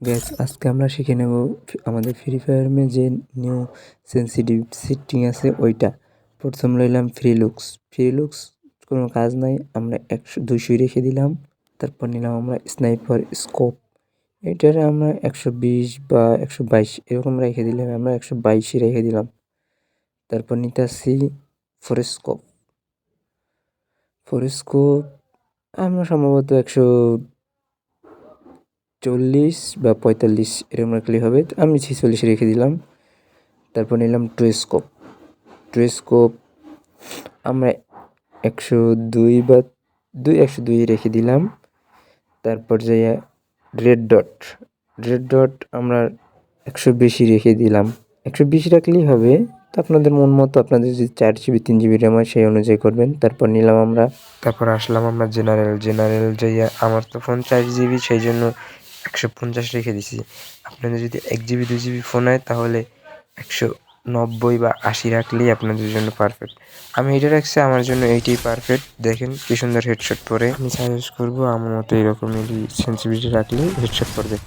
Gas আজকে আমরা শিখে নেব আমাদের ফ্রি ফায়ারে যে নিউ সেন্সিটিভ সেটিং আছে ওইটা। প্রথম লইলাম ফ্রি লুকস কোনো কাজ নাই, আমরা 100-200 রেখে দিলাম। তারপর নিলাম আমরা স্নাইপার স্কোপ, এটারে আমরা 120 বা 122 এরকম রেখে দিলাম, আমরা 122 রেখে দিলাম। তারপর নিতেছি ফোরেস্কোপ আমরা সম্ভবত 140 বা 45 এরকম রাখলেই হবে, আমি 46 রেখে দিলাম। তারপর নিলাম ট্রুস্কোপ আমরা 102 বা 102 রেখে দিলাম। তারপর যাই রেড ডট আমরা 120 রেখে দিলাম, 120 রাখলেই হবে। তো আপনাদের মন মতো, আপনাদের যদি 4 জিবি 3 জিবি র্যাম হয় সেই অনুযায়ী করবেন। তারপর নিলাম আমরা, তারপর আসলাম আমরা জেনারেল যাইয়া, আমার তো ফোন 4 জিবি সেই জন্য 150 রেখে দিছি। আপনাদের যদি 1 জিবি 2 জিবি ফোন হয় তাহলে 190 বা 80 রাখলেই আপনাদের জন্য পারফেক্ট। আমি এটা রাখছি, আমার জন্য এইটাই পারফেক্ট। দেখেন কি সুন্দর হেডশট পরে, আমি সাজেস্ট করবো আমার মতো এরকমই সেন্সিটিভিটি রাখলে হেডশট পড়বে।